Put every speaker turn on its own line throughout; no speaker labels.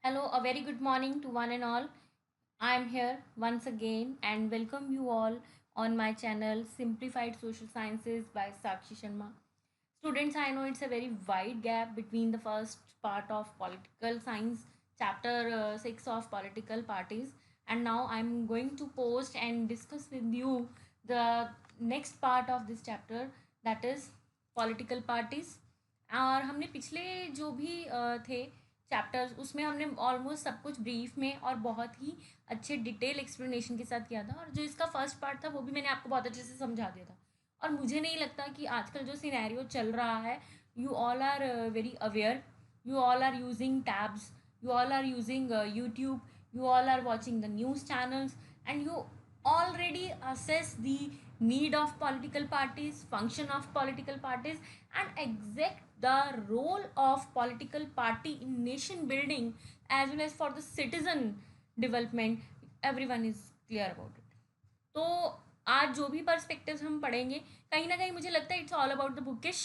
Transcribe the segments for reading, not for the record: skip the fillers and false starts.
Hello, a very good morning to one and all. I am here once again and welcome you all on my channel Simplified Social Sciences by Sakshi Sharma. Students, I know it's a very wide gap between the first part of political science, chapter 6 of political parties, and now I'm going to post and discuss with you the next part of this chapter, that is political parties. और हमने पिछले जो भी थे chapters उसमें हमने almost सब कुछ ब्रीफ में और बहुत ही अच्छे डिटेल एक्सप्लेनेशन के साथ किया था, और जो इसका फर्स्ट पार्ट था वो भी मैंने आपको बहुत अच्छे से समझा दिया था। और मुझे नहीं लगता कि आजकल जो सिनेरियो चल रहा है, you all are very aware, you all are using tabs, you all are using YouTube, you all are watching the news channels, and you already assess the need of political parties, function of political parties, and exact the role of political party in nation building as well as for the citizen development. Everyone is clear about it. तो आज जो भी perspectives हम पढ़ेंगे, कहीं ना कहीं मुझे लगता है it's all about the bookish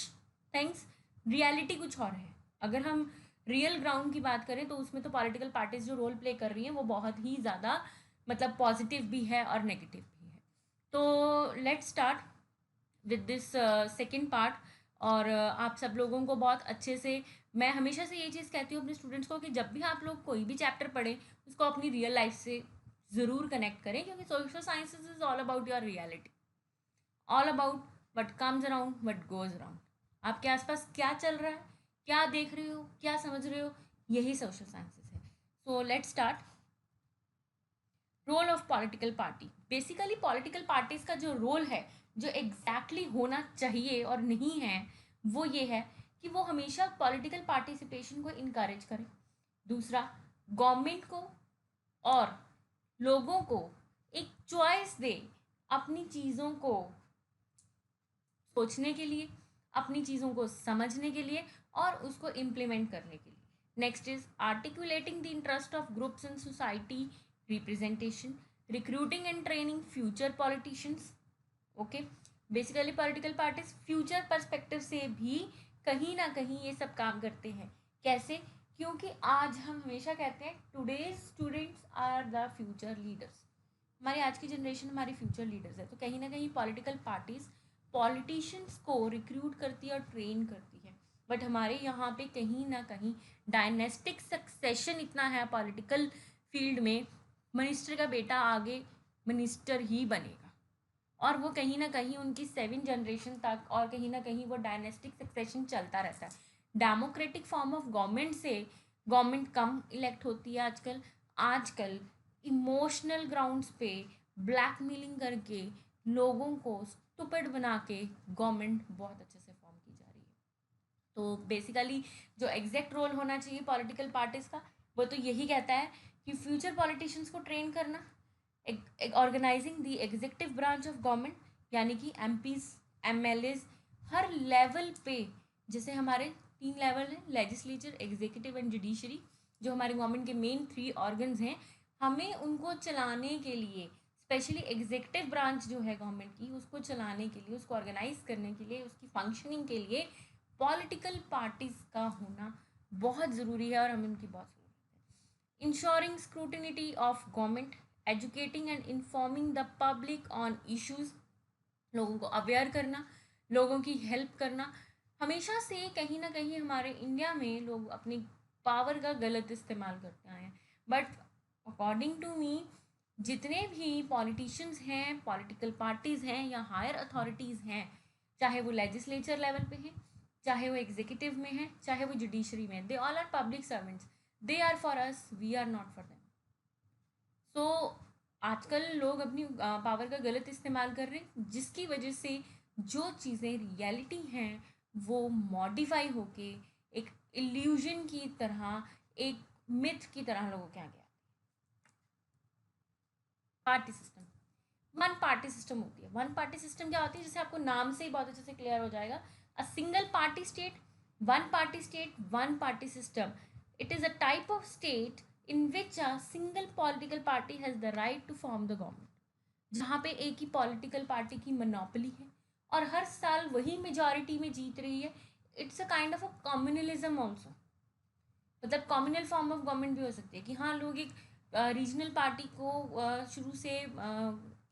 things. Reality कुछ और है। अगर हम रियल ग्राउंड की बात करें तो उसमें तो पॉलिटिकल पार्टीज जो रोल प्ले कर रही हैं वो बहुत ही ज़्यादा मतलब पॉजिटिव भी है और नेगेटिव भी है। तो let's start with this second part. और आप सब लोगों को बहुत अच्छे से, मैं हमेशा से ये चीज़ कहती हूँ अपने स्टूडेंट्स को कि जब भी आप लोग कोई भी चैप्टर पढ़ें उसको अपनी रियल लाइफ से ज़रूर कनेक्ट करें, क्योंकि social sciences is all about your reality, all about what comes around what goes around. आपके आसपास क्या चल रहा है, क्या देख रहे हो, क्या समझ रहे हो, यही सोशल साइंसेज है। So let's start. Role of political party. Basically political parties का जो रोल है, जो एग्जैक्टली होना चाहिए और नहीं है, वो ये है कि वो हमेशा पॉलिटिकल पार्टिसिपेशन को इनकरेज करें। दूसरा, गवर्नमेंट को और लोगों को एक चॉइस दे अपनी चीज़ों को सोचने के लिए, अपनी चीज़ों को समझने के लिए और उसको इम्प्लीमेंट करने के लिए। Next is articulating the interest of groups in society, representation, recruiting and training future politicians. Okay, basically political parties future perspective से भी कहीं ना कहीं ये सब काम करते हैं। कैसे? क्योंकि आज हम हमेशा कहते हैं today's students are the future leaders. हमारी आज की जनरेशन हमारी फ्यूचर लीडर्स है। तो कहीं ना कहीं पॉलिटिकल पार्टीज पॉलिटिशियंस को रिक्रूट करती है और ट्रेन करती है। बट हमारे यहाँ पे कहीं ना कहीं डायनेस्टिक सक्सेशन इतना है पॉलिटिकल फील्ड में, मिनिस्टर का बेटा आगे मिनिस्टर ही बनेगा, और वो कहीं ना कहीं उनकी 7 जनरेशन तक, और कहीं ना कहीं वो डायनेस्टिक सक्सेशन चलता रहता है। डेमोक्रेटिक फॉर्म ऑफ गवर्नमेंट से गवर्नमेंट कम इलेक्ट होती है आजकल। आजकल इमोशनल ग्राउंड्स पे ब्लैकमेलिंग करके लोगों को स्टूपिड बना के गवर्नमेंट बहुत अच्छे से फॉर्म की जा रही है। तो बेसिकली जो एग्जैक्ट रोल होना चाहिए पॉलिटिकल पार्टीज का, वो तो यही कहता है कि फ्यूचर पॉलिटिशियंस को ट्रेन करना, organizing the executive branch of government, यानी कि एमपीज, एमएलएज, हर लेवल पे। जैसे हमारे 3 लेवल हैं, लेजिस्लेचर, एग्जीक्यूटिव एंड जुडिशरी, जो हमारे गवर्नमेंट के मेन 3 ऑर्गन्स हैं। हमें उनको चलाने के लिए, स्पेशली एग्जीक्यूटिव ब्रांच जो है गवर्नमेंट की, उसको चलाने के लिए, उसको ऑर्गेनाइज करने के लिए, उसकी फंक्शनिंग के लिए पॉलिटिकल पार्टीज का होना बहुत ज़रूरी है, और हमें उनकी बहुत ज़रूरत है। Ensuring scrutiny of government, educating and informing the public on issues, लोगों को अवेयर करना, लोगों की हेल्प करना। हमेशा से कहीं ना कहीं हमारे इंडिया में लोग अपनी पावर का गलत इस्तेमाल करते आए हैं। बट अकॉर्डिंग टू मी, जितने भी पॉलिटिशियंस हैं, पॉलिटिकल पार्टीज़ हैं या हायर अथॉरिटीज़ हैं, चाहे वो लेजिस्लेचर लेवल पे हैं, चाहे वो एग्जीक्यूटिव में हैं, चाहे वो जुडिशरी में, they all are public servants. They are for us, we are not for them. So आजकल लोग अपनी पावर का गलत इस्तेमाल कर रहे हैं, जिसकी वजह से जो चीज़ें रियलिटी हैं वो मॉडिफाई होके एक इल्यूजन की तरह, एक मिथ की तरह लोगों के आगे। Party system, one party system होती है। वन पार्टी सिस्टम क्या होती है, जैसे आपको नाम से ही बहुत अच्छे से क्लियर हो जाएगा। A single party state, one party state, one party system. It is a type of state in which a single political party has the right to form the government, जहाँ पे एक ही पॉलिटिकल पार्टी की monopoly है और हर साल वही majority में जीत रही है। It's a kind of a communalism also. मतलब कम्युनल फॉर्म ऑफ गवर्नमेंट भी हो सकती है कि हाँ लोग एक रीजनल पार्टी को शुरू से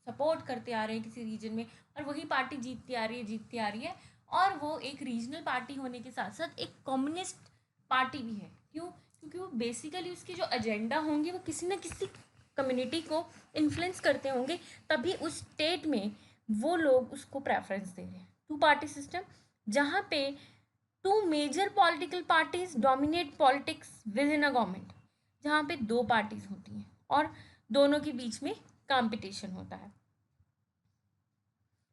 सपोर्ट करते आ रहे हैं किसी रीजन में, और वही पार्टी जीतती आ रही है, और वो एक रीजनल पार्टी होने के साथ साथ एक कम्युनिस्ट पार्टी भी है। क्यों? क्योंकि वो बेसिकली उसके जो एजेंडा होंगे वो किसी न किसी कम्युनिटी को इन्फ्लुएंस करते होंगे, तभी उस स्टेट में वो लोग उसको प्रेफरेंस दे रहे हैं। टू पार्टी सिस्टम, जहाँ पे two major political parties dominate politics within a government, जहाँ पे दो पार्टीज होती हैं और दोनों के बीच में कंपटीशन होता है।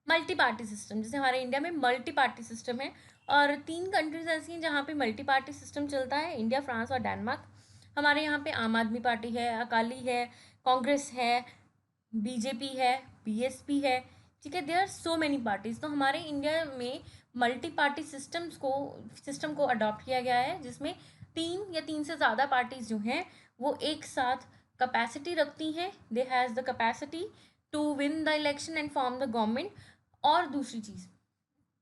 मल्टी पार्टी सिस्टम, जैसे हमारे इंडिया में मल्टी पार्टी सिस्टम है, और 3 कंट्रीज ऐसी हैं जहाँ पे मल्टी पार्टी सिस्टम चलता है, इंडिया, फ्रांस और डेनमार्क। हमारे यहाँ पे आम आदमी पार्टी है, अकाली है, कांग्रेस है, बीजेपी है, बीएसपी है। ठीक है, there are so many parties. तो हमारे इंडिया में मल्टी पार्टी सिस्टम को अडॉप्ट किया गया है, जिसमें 3 या 3 से ज़्यादा पार्टीज जो हैं वो एक साथ कैपेसिटी रखती हैं, they has the capacity to win the election and form the government. और दूसरी चीज़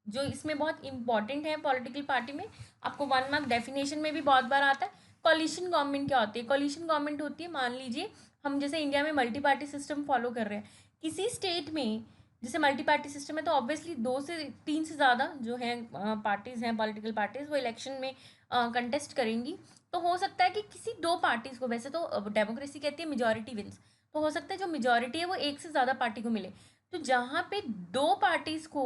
जो इसमें बहुत इंपॉर्टेंट है पॉलिटिकल पार्टी में, आपको 1 मार्क डेफिनेशन में भी बहुत बार आता है, कॉलिशन गवर्नमेंट क्या होती है? कॉलिशन गवर्नमेंट होती है, मान लीजिए हम जैसे इंडिया में मल्टी पार्टी सिस्टम फॉलो कर रहे हैं, किसी स्टेट में जैसे मल्टी पार्टी सिस्टम है, तो ऑब्वियसली 2 से 3 से ज़्यादा जो हैं पार्टीज़ हैं, पॉलिटिकल पार्टीज़, वो इलेक्शन में कंटेस्ट करेंगी। तो हो सकता है कि किसी दो पार्टीज़ को, वैसे तो डेमोक्रेसी कहती है मेजॉरिटी विंस, तो हो सकता है जो मेजॉरिटी है वो एक से ज़्यादा पार्टी को मिले। तो जहाँ पे दो पार्टीज़ को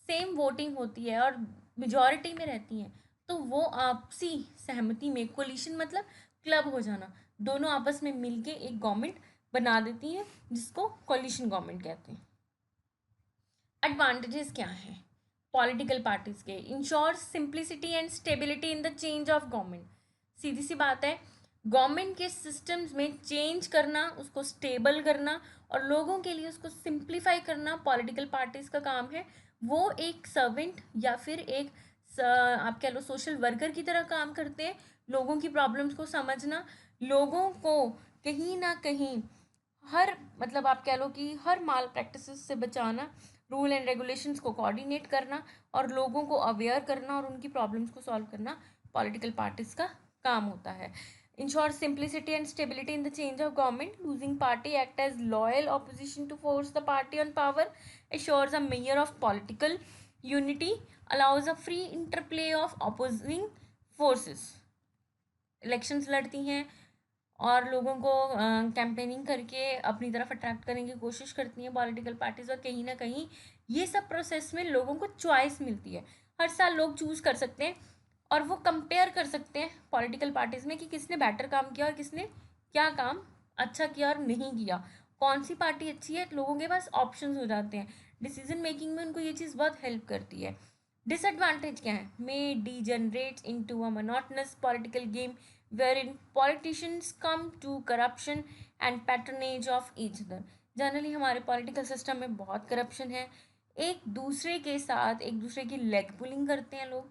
सेम वोटिंग होती है और मेजॉरिटी में रहती हैं, तो वो आपसी सहमति में, कोलिशन मतलब क्लब हो जाना, दोनों आपस में मिलके एक गवर्नमेंट बना देती हैं, जिसको कोलिशन गवर्नमेंट कहते हैं। एडवांटेजेस क्या हैं पॉलिटिकल पार्टीज के? Ensure simplicity and stability in the change of government. सीधी सी बात है, गवर्नमेंट के सिस्टम्स में चेंज करना, उसको स्टेबल करना और लोगों के लिए उसको सिंप्लीफाई करना पॉलिटिकल पार्टीज का काम है। वो एक सर्वेंट या फिर एक आप कह लो सोशल वर्कर की तरह काम करते हैं। लोगों की प्रॉब्लम्स को समझना, लोगों को कहीं ना कहीं हर मतलब आप कह लो कि हर माल प्रैक्टिसेस से बचाना, रूल एंड रेगुलेशंस को कोऑर्डिनेट करना और लोगों को अवेयर करना और उनकी प्रॉब्लम्स को सॉल्व करना पॉलिटिकल पार्टीज का काम होता है। Ensure simplicity and stability in the change of government, losing party act as loyal opposition to force the party on power, assures a measure of political unity, allows a free interplay of opposing forces। Elections लड़ती हैं और लोगों को campaigning करके अपनी तरफ attract करने की कोशिश करती हैं पॉलिटिकल पार्टीज, और कहीं ना कहीं ये सब प्रोसेस में लोगों को चॉइस मिलती है। हर साल लोग चूज़ कर सकते हैं और वो कंपेयर कर सकते हैं पॉलिटिकल पार्टीज में कि किसने बेटर काम किया और किसने क्या काम अच्छा किया और नहीं किया, कौन सी पार्टी अच्छी है। लोगों के पास ऑप्शंस हो जाते हैं, डिसीजन मेकिंग में उनको ये चीज़ बहुत हेल्प करती है। डिसएडवांटेज क्या है? मे degenerates into a monotonous political game wherein politicians come to corruption and patronage of each other। Generally हमारे पॉलिटिकल सिस्टम में बहुत करप्शन है, एक दूसरे के साथ एक दूसरे की लेग पुलिंग करते हैं लोग,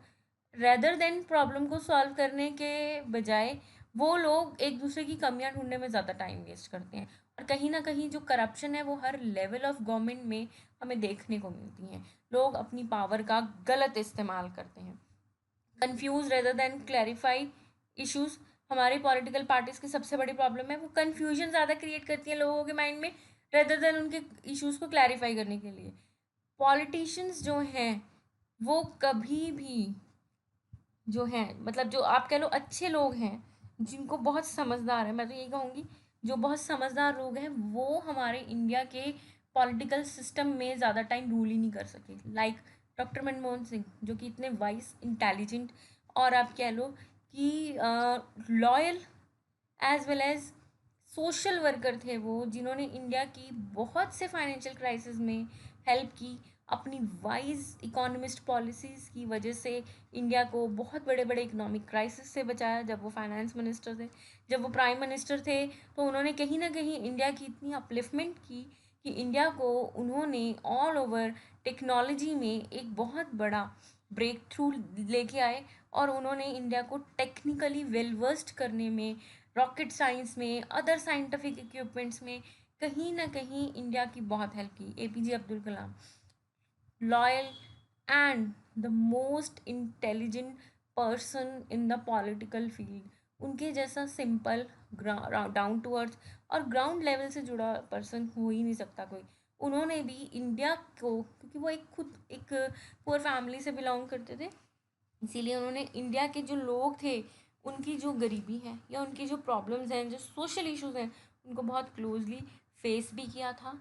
रेदर देन प्रॉब्लम को सॉल्व करने के बजाय वो लोग एक दूसरे की कमियां ढूंढने में ज़्यादा टाइम वेस्ट करते हैं। और कहीं ना कहीं जो करप्शन है वो हर लेवल ऑफ गवर्नमेंट में हमें देखने को मिलती हैं। लोग अपनी पावर का गलत इस्तेमाल करते हैं। Confuse rather than clarify issues, हमारी पॉलिटिकल पार्टीज की सबसे बड़ी प्रॉब्लम है वो कन्फ्यूजन ज़्यादा क्रिएट करती हैं लोगों के माइंड में, रेदर देन उनके इश्यूज़ को क्लैरिफाई करने के लिए। पॉलिटिशियंस जो हैं वो कभी भी जो हैं मतलब जो आप कह लो अच्छे लोग हैं, जिनको बहुत समझदार है, मैं तो यही कहूँगी जो बहुत समझदार लोग हैं वो हमारे इंडिया के पॉलिटिकल सिस्टम में ज़्यादा टाइम रूल ही नहीं कर सके। लाइक डॉक्टर मनमोहन सिंह, जो कि इतने वाइस, इंटेलिजेंट और आप कह लो कि loyal as well as social worker थे वो, जिन्होंने इंडिया की बहुत से फाइनेंशियल क्राइसिस में हेल्प की। अपनी वाइज इकोनॉमिस्ट पॉलिसीज़ की वजह से इंडिया को बहुत बड़े बड़े इकोनॉमिक क्राइसिस से बचाया। जब वो फाइनेंस मिनिस्टर थे, जब वो प्राइम मिनिस्टर थे, तो उन्होंने कहीं ना कहीं इंडिया की इतनी अपलिफ्टमेंट की कि इंडिया को उन्होंने ऑल ओवर टेक्नोलॉजी में एक बहुत बड़ा ब्रेक थ्रू लेके आए, और उन्होंने इंडिया को टेक्निकली वेल वर्स्ड करने में, रॉकेट साइंस में, अदर साइंटिफिक इक्विपमेंट्स में कहीं ना कहीं इंडिया की बहुत हेल्प की। APJ Abdul Kalam, loyal and the most intelligent person in the political field, उनके जैसा सिंपल, डाउन टू अर्थ और ग्राउंड लेवल से जुड़ा पर्सन हो ही नहीं सकता कोई। उन्होंने भी इंडिया को, क्योंकि वो खुद एक पुअर फैमिली से बिलोंग करते थे, इसीलिए उन्होंने इंडिया के जो लोग थे उनकी जो गरीबी है या उनकी जो प्रॉब्लम्स हैं, जो सोशल इश्यूज हैं, उनको बहुत क्लोजली फेस भी किया था,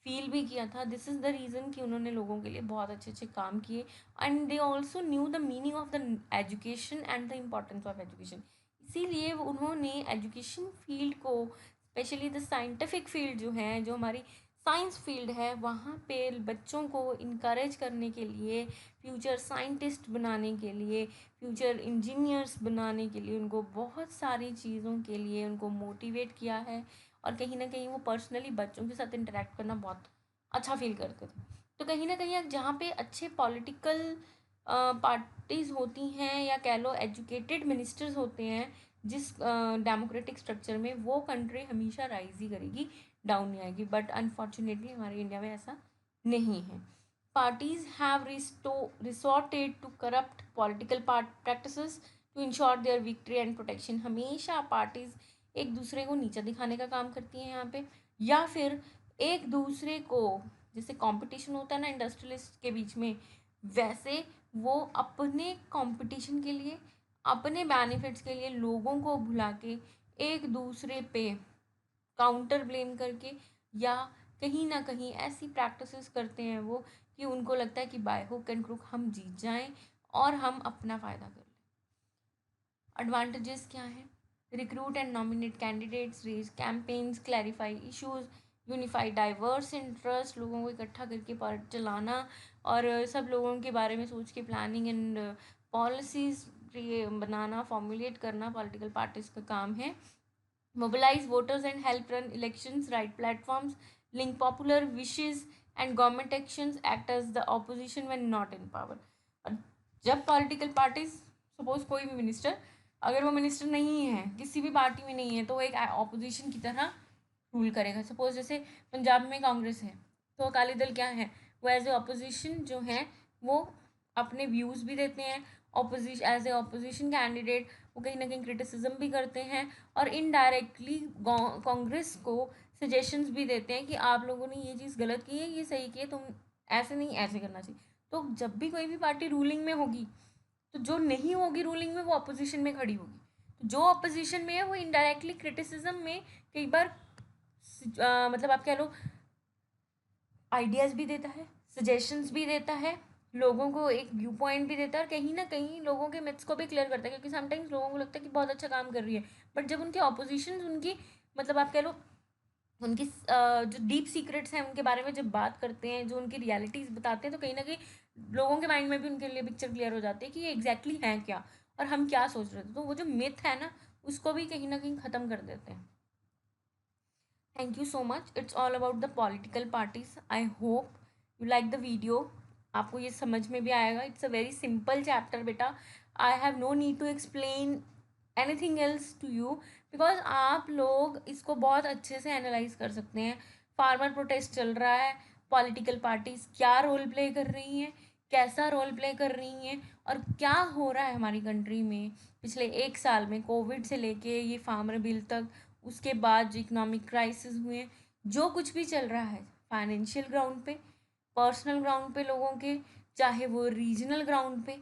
फील भी किया था। दिस इज़ द रीज़न कि उन्होंने लोगों के लिए बहुत अच्छे अच्छे काम किए। And they also new the meaning of the education and the importance of education. इसीलिए उन्होंने एजुकेशन फील्ड को, स्पेशली द साइंटिफिक फील्ड जो है, जो हमारी साइंस फील्ड है, वहाँ पे बच्चों को इनकरेज करने के लिए, फ्यूचर साइंटिस्ट बनाने के लिए, फ्यूचर इंजीनियर्स बनाने के लिए, उनको बहुत सारी चीज़ों के लिए उनको मोटिवेट किया है। और कहीं ना कहीं वो पर्सनली बच्चों के साथ इंटरेक्ट करना बहुत अच्छा फील करते थे। तो कहीं ना कहीं जहाँ पे अच्छे पॉलिटिकल पार्टीज़ होती हैं, या कह लो एजुकेटेड मिनिस्टर्स होते हैं जिस डेमोक्रेटिक स्ट्रक्चर में, वो कंट्री हमेशा राइज ही करेगी, डाउन नहीं आएगी। बट अनफॉर्चुनेटली हमारे इंडिया में ऐसा नहीं है। Parties have resorted to corrupt political practices to ensure their victory and protection. हमेशा पार्टीज एक दूसरे को नीचा दिखाने का काम करती हैं यहाँ पे, या फिर एक दूसरे को, जैसे कंपटीशन होता है ना इंडस्ट्रियलिस्ट के बीच में, वैसे वो अपने कंपटीशन के लिए, अपने बेनिफिट्स के लिए लोगों को भुला के एक दूसरे पे काउंटर ब्लेम करके, या कहीं ना कहीं ऐसी प्रैक्टिसेस करते हैं वो कि उनको लगता है कि बाय हुक एंड क्रुक हम जीत जाएं और हम अपना फ़ायदा कर लें। एडवांटेजेस क्या हैं? Recruit and nominate candidates, raise campaigns, clarify issues, unify diverse interest, लोगों को इकट्ठा करके चलाना और सब लोगों के बारे में सोच के planning and policies banana, formulate करना पॉलिटिकल पार्टीज का काम है। Mobilize voters and help run elections, write platforms, link popular wishes and government actions, act as the opposition when not in power. और जब पॉलिटिकल पार्टीज, सपोज कोई भी minister, अगर वो मिनिस्टर नहीं है, किसी भी पार्टी में नहीं है, तो वो एक ऑपोजिशन की तरह रूल करेगा। सपोज जैसे पंजाब में कांग्रेस है, तो अकाली दल क्या है, वो एज ए ऑपोजिशन जो है वो अपने व्यूज़ भी देते हैं, opposition as a opposition candidate वो कहीं ना कहीं क्रिटिसिज्म भी करते हैं, और इनडायरेक्टली कांग्रेस को सजेशंस भी देते हैं कि आप लोगों ने ये चीज़ गलत की है, ये सही की है, तुम ऐसे नहीं ऐसे करना चाहिए। तो जब भी कोई भी पार्टी रूलिंग में होगी, तो जो नहीं होगी रूलिंग में वो अपोजिशन में खड़ी होगी। तो जो अपोजिशन में है वो इनडायरेक्टली क्रिटिसिज्म में कई बार मतलब आप कह लो आइडियाज़ भी देता है, सजेशंस भी देता है, लोगों को एक व्यू पॉइंट भी देता है, और कहीं ना कहीं लोगों के मिथ्स को भी क्लियर करता है। क्योंकि समटाइम्स लोगों को लगता है कि बहुत अच्छा काम कर रही है, बट जब उनके ऑपोजिशन उनकी, मतलब आप कह लो उनकी जो डीप सीक्रेट्स हैं उनके बारे में जब बात करते हैं, जो उनकी रियलिटीज़ बताते हैं, तो कहीं ना कहीं लोगों के माइंड में भी उनके लिए पिक्चर क्लियर हो जाती है कि ये एग्जैक्टली है क्या और हम क्या सोच रहे थे। तो वो जो मिथ है ना, उसको भी कहीं ना कहीं ख़त्म कर देते हैं। Thank you so much. It's all about the political parties. I hope you like the video. आपको ये समझ में भी आएगा। It's a very simple chapter बेटा। I have no need to explain anything else to you, because आप लोग इसको बहुत अच्छे से एनालाइज कर सकते हैं। फार्मर प्रोटेस्ट चल रहा है, पॉलिटिकल पार्टीज क्या रोल प्ले कर रही हैं, कैसा रोल प्ले कर रही हैं, और क्या हो रहा है हमारी कंट्री में पिछले 1 साल में, कोविड से लेके ये फार्मर बिल तक, उसके बाद जो इकोनॉमिक क्राइसिस हुए, जो कुछ भी चल रहा है फाइनेंशियल ग्राउंड पे, पर्सनल ग्राउंड पे लोगों के, चाहे वो रीजनल ग्राउंड पे,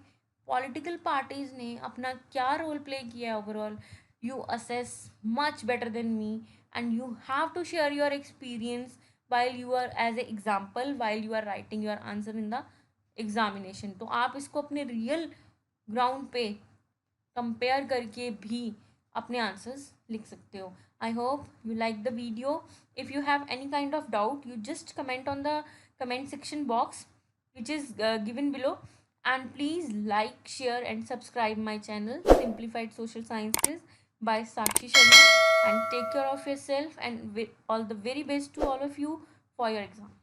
पॉलिटिकल पार्टीज़ ने अपना क्या रोल प्ले किया है overall, you assess much better than me, and you have to share your experience while you are as a example while you are writing your answer in the examination. तो आप इसको अपने real ground पे compare करके भी अपने answers लिख सकते हो। I hope you like the video. If you have any kind of doubt, you just comment on the comment section box which is given below, and please like, share and subscribe my channel Simplified Social Sciences by Sakshi Sharma, and take care of yourself, and all the very best to all of you for your exam.